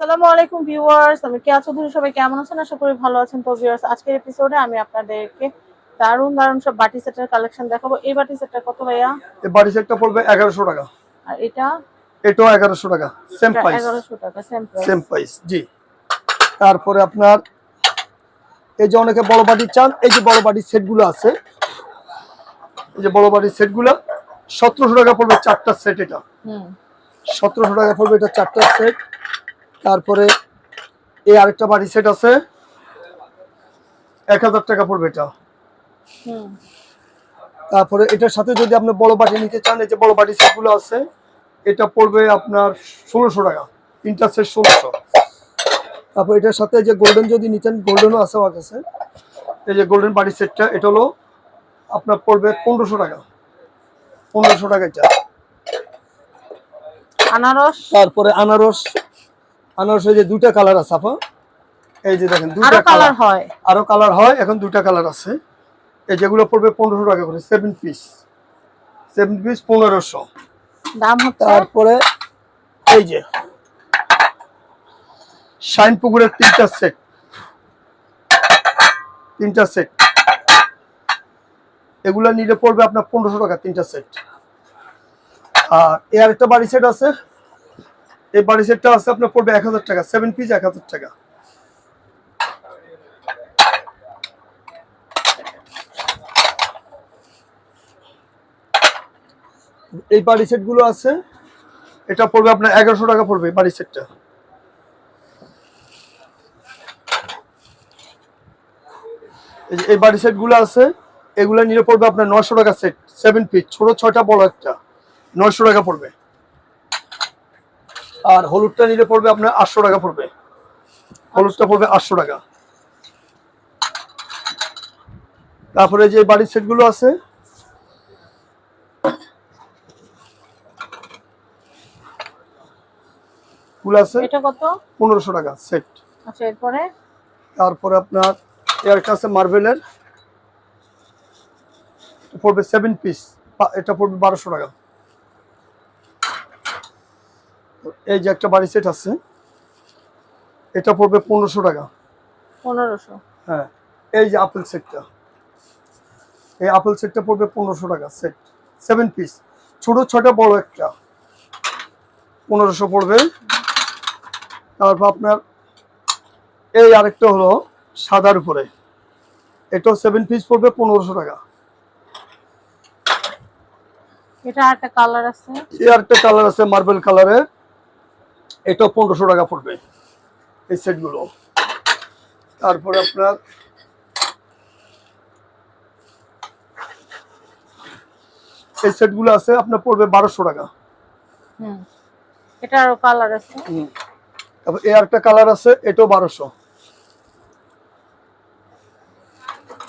আসসালামু আলাইকুম ভিউয়ার্স, আমি কেয়া চৌধুরী। সবাই কেমন আছেন? আশা করি ভালো আছেন। তো ভিউয়ার্স, আজকের এপিসোডে আমি আপনাদেরকে দারুণ দারুণ সব বাটি সেটের কালেকশন দেখাবো। এই বাটি সেটটা কত ভাইয়া? এই বাটি সেটটা পড়বে 1100 টাকা। আর এটা? এটাও 1100 টাকা, সেম এটা প্রাইস। 1100 টাকা, সেম প্রাইস। সেম প্রাইস, জি। তারপরে আপনার এই যে অনেকে বড় বাটি চান, এই যে বড় বাটির সেটগুলো আছে, এই যে বড় বাটির সেটগুলো 1700 টাকা পড়বে চারটা সেট। এটা 1700 টাকা পড়বে, এটা চারটা সেট। তারপরে এই আরেকটা বাটি সেট আছে, 1000 টাকা পড়বে এটা। তারপরে এটার সাথে যদি আপনি বড় বাটি নিতে চান, এই যে বড় বাটি সেটগুলো আছে, এটা পড়বে আপনার 1600 টাকা, তিনটা সেট 1600। তারপর এটার সাথে যে গোল্ডেন যদি নিতেন, গোল্ডেনও আছে আমার কাছে। এই যে গোল্ডেন বাটি সেটটা, এটা হলো আপনার পড়বে 1500 টাকা, 1500 টাকা এটা। আনারস? তারপরে আনারসের যে দুইটা কালার আছে আপা, এই যে দেখেন দুইটা কালার হয়, আরো কালার হয়, এখন দুইটা কালার আছে। এই যেগুলো পড়বে 1500 টাকা করে, 7 পিস 1500 দাম হচ্ছে। তারপরে এই যে শাইন পুকুরের তিনটা সেট, এগুলা নিলে পড়বে আপনার 1500 টাকা তিনটা সেট। আর এর একটা বাড়ি সেট আছে, এই বাড়ি সেটটা আছে আপনার পড়বে 1000 টাকা, 7 পিস 1000 টাকা। এই বাড়ি সেট গুলো আছে, এটা পড়বে আপনার 1100 টাকা পড়বে বাড়ি সেটটা। এই বাড়ি সেট গুলো আছে, এগুলা নিলে পড়বে আপনার 900 টাকা সেট, 7 পিস, ছোট 6টা বড় একটা, 900 টাকা পড়বে। আর হলুদটা নিলে পড়বে আপনার 800 টাকা পড়বে, হলুদটা পড়বে 800 টাকা। তারপরে যে বাড়ির সেট গুলো আছে, এটা কত? 1500 টাকা সেট। আচ্ছা, এরপরে? তারপরে আপনার এয়ারটা আছে মার্বেলের, পড়বে 7 পিস, এটা পড়বে 1200 টাকা। এই যে একটা বাড়ি সেট আছে, এটা পড়বে 1500 টাকা। 1500? হ্যাঁ। এই যে আপেল সেটটা, এই আপেল সেটটা পড়বে 1500 টাকা সেট, 7 পিস, ছোট 6টা বড় একটা, 1500 পড়বে। তারপর আপনার এই আরেকটা হলো সাদার উপরে, এটাও 7 পিস পড়বে 1500 টাকা। এটা আরেকটা কালার আছে, এই আরেকটা কালার আছে মার্বেল কালারের, এটাও 1500 টাকা পড়বে এই সেটগুলো। তারপরে আপনার এই সেটগুলো আছে, আপনার পড়বে 1200 টাকা। এটা আরো কালার আছে। তারপর এই আরেকটা কালার আছে, এটাও 1200।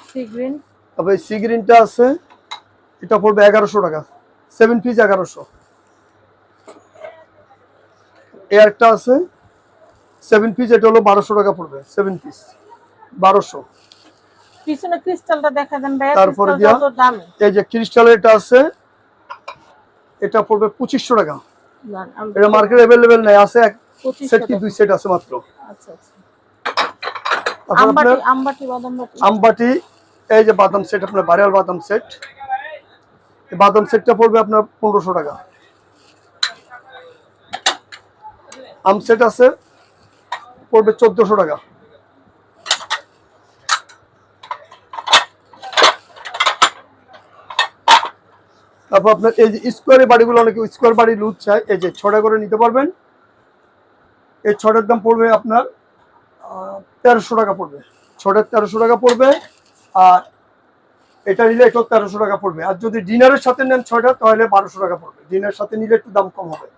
Sea green? তারপর এই সি গ্রিনটা আছে, এটা পড়বে 1100 টাকা, 7 পিস 1100। এই আরেকটা আছে 7 পিস, এটা হলো 1200 টাকা পড়বে, 7 পিস 1200। পিছনে ক্রিস্টালটা দেখা দেন ভাই। তারপরে এই যে ক্রিস্টালের এটা আছে, এটা পড়বে 2500 টাকা। এটা মার্কেট अवेलेबल নাই, আছে এক সেট কি দুই সেট আছে মাত্র। আচ্ছা আচ্ছা। আমবাটি বাদাম বাটি, আমবাটি, এই যে বাদাম সেট, আপনার ভাইরাল বাদাম সেট, এই বাদাম সেটটা পড়বে আপনার 1500 টাকা। আম সেট আছে, পড়বে 1400 টাকা। তারপর আপনার এই যে স্কোয়ারের বাড়িগুলো, অনেকে স্কোয়ার বাড়ি লুজ চায়, এই যে 6টা করে নিতে পারবেন। এই 6টার দাম পড়বে আপনার 1300 টাকা পড়বে, 6টা 1300 টাকা পড়বে। আর এটা নিলে এটাও 1300 টাকা পড়বে। আর যদি ডিনারের সাথে নেন 6টা, তাহলে 1200 টাকা পড়বে। ডিনারের সাথে নিলে একটু দাম কম হবে।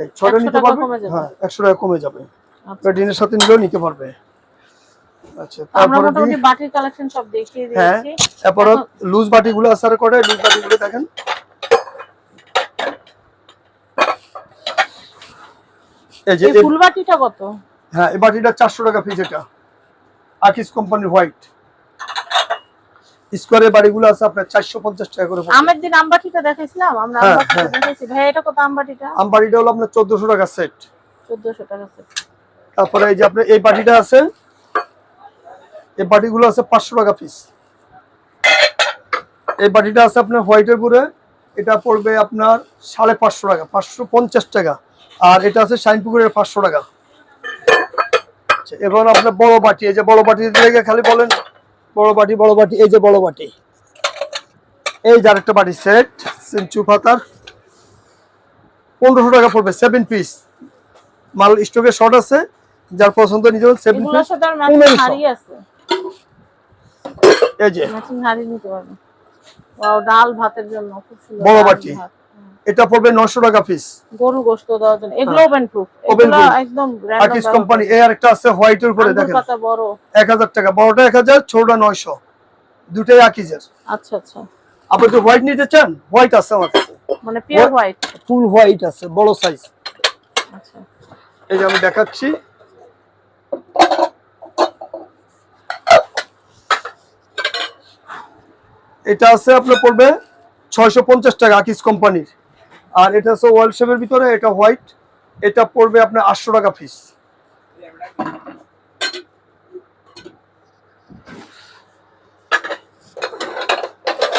এই 6টা নিতে পারবে, হ্যাঁ 100 টাকা কমে যাবে। আপনার ডিনারের সাথে নিলেও নিতে পারবে। আচ্ছা, আমরা মোটামুটি বাটির কালেকশন সব দেখিয়ে দিয়েছি। এরপর লুজ বাটিগুলো আছে, আর করে লুজ বাটিগুলো দেখেন। এই যে ফুল বাটিটা কত? হ্যাঁ, এই বাটিটা 400 টাকা পিস। এটা আকিস কোম্পানির হোয়াইট স্কোয়ারের বাড়িগুলো আছে আপনার 450 টাকা করে। আমের দিন আমবাটিটা দেখাইছিলাম আমরা, আমবাটিটা দেখাইছি ভাই। এটা কত আমবাটিটা? আমবাটিটা হলো আপনার 1400 টাকা সেট, 1400 টাকা সেট। তারপরে এই যে আপনার এই বাটিটা আছে, এই বাটিগুলো আছে 500 টাকা পিস। এই বাটিটা আছে আপনার হোয়াইটের উপরে, এটা পড়বে আপনার 550 টাকা, 550 টাকা। আর এটা আছে শাইনপুকুরের 500 টাকা। আচ্ছা, এবার আপনার বড় বাটি, এই যে বড় বাটি দিকে খালি বলেন বড় বাটি বড় বাটি, এই যে বড় বাটি, এই যে আরেকটা বাটি সেট সেঞ্চু পাতার 1500 টাকা পড়বে, 7 পিস। মাল স্টকে শর্ট আছে, যার পছন্দ নিতে পারেন 7 এগুলোর পিস। সাথে আর ম্যাচিং হাড়ি আছে, এই যে ম্যাচিং হাড়ি নিতে পারবেন। ওয়াও, ডাল ভাতের জন্য খুব সুন্দর বড় ডাল বাটি, ভাত। এটা পড়বে 900 টাকা পিস। গরু গোশত দেওয়ার জন্য এগুলো ওভেন প্রুফ, Oven এগুলো proof। একদম র‍্যান্ডম আকিস কোম্পানি। এই আরেকটা আছে হোয়াইটের উপরে, আঙ্গুর দেখেন পাতা বড় 1000 টাকা, বড়টা 1000, ছোটটা 900, দুটাই আকিজের। আচ্ছা আচ্ছা, আপনি তো হোয়াইট নিতে চান, হোয়াইট আছে আমার কাছে, মানে পিওর হোয়াইট। ফুল হোয়াইট আছে, বড় সাইজ। আচ্ছা, এই যে আমি দেখাচ্ছি, এটা আছে আপনার পড়বে 650 টাকা আকিস কোম্পানির। আর এটা আছে ওয়াল শেপের ভিতরে, এটা হোয়াইট, এটা পড়বে আপনার 800 টাকা পিস।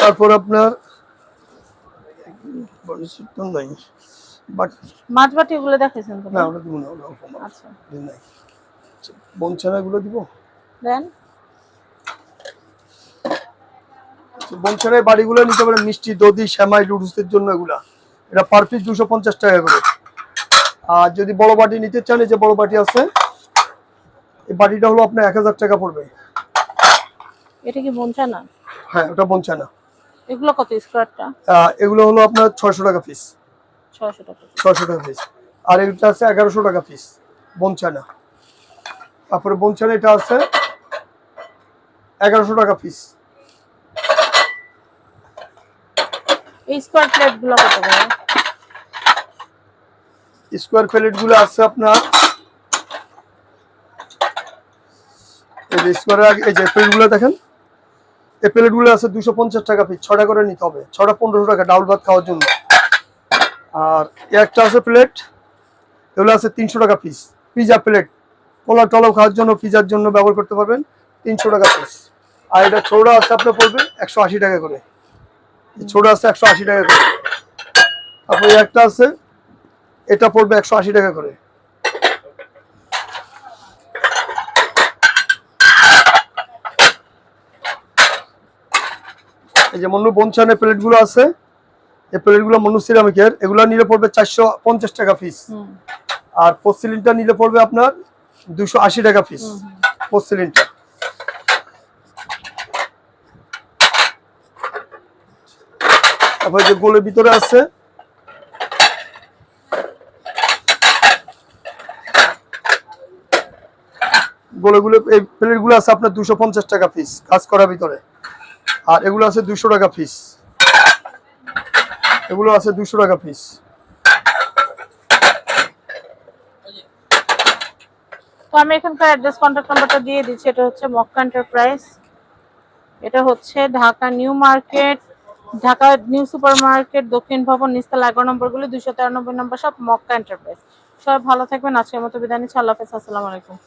তারপর আপনার নাই, বাট মাছ বাটি গুলো দেখাইছেন তো? না ওটা দিব না, ওটা অল্প মাল। আচ্ছা, দিন নাই, বনছানা গুলো দিব। দেন। বনছানার বাড়িগুলো নিতে পারেন, মিষ্টি দধি সেমাই লুডুসের জন্য এগুলা। এটা পার পিস 250 টাকা করে। আর যদি বড় বাটি নিতে চান, এই যে বড় বাটি আছে, এই বাটিটা হলো আপনার 1000 টাকা পড়বে। এটা কি বনছানা? হ্যাঁ, ওটা বনছানা। এগুলো কত স্কোয়ারটা? এগুলো হলো আপনার 600 টাকা পিস। 600 টাকা। 600 টাকা পিস। আর এটা আছে 1100 টাকা পিস বনছানা। তারপরে বনছানা এটা আছে 1100 টাকা পিস। এই স্কোয়ার প্লেট গুলো কত করে? স্কোয়ার প্লেট গুলো আছে আপনার, এই যে স্কোয়ার, এই যে প্লেট গুলো দেখেন, এই প্লেট গুলো আছে 250 টাকা পিস, 6টা করে নিতে হবে। 6টা 1500 টাকা ডাউল ভাত খাওয়ার জন্য। আর একটা আছে প্লেট, এগুলো আছে 300 টাকা পিস, পিজা প্লেট, পোলাও টলাও খাওয়ার জন্য, পিজার জন্য ব্যবহার করতে পারবেন, 300 টাকা পিস। আর এটা ছোটা আছে আপনার পড়বে 180 টাকা করে, ছোট আছে 180 টাকা করে। তারপরে একটা আছে, এটা পড়বে 180 টাকা করে। এই যে মন্নু বনছানের প্লেট গুলো আছে, এই প্লেট গুলো মন্নু সিরামিকের, এগুলো নিলে পড়বে 450 টাকা পিস। আর পোর্সিলিনটা নিলে পড়বে আপনার 280 টাকা পিস পোর্সিলিনটা। তারপরে যে গোলের ভিতরে আছে, গোলগুলো, এই প্লেট গুলো আছে আপনার 250 টাকা পিস কাজ করার ভিতরে। আর এগুলো আছে 200 টাকা পিস, এগুলো আছে 200 টাকা পিস। তো আমি এখানকার অ্যাড্রেস কন্ট্যাক্ট নাম্বারটা দিয়ে দিচ্ছি। এটা হচ্ছে মক্কা এন্টারপ্রাইজ, এটা হচ্ছে Dhaka new market, Dhaka new super market, দক্ষিণ ভবন, নিচতলা 11 নম্বরগুলি, 293 নম্বর সব মক্কা এন্টারপ্রাইজ। সবাই ভালো থাকবেন, আজকের মতো বিদায় নিচ্ছি। আল্লাহ হাফেজ, আসসালামু আলাইকুম।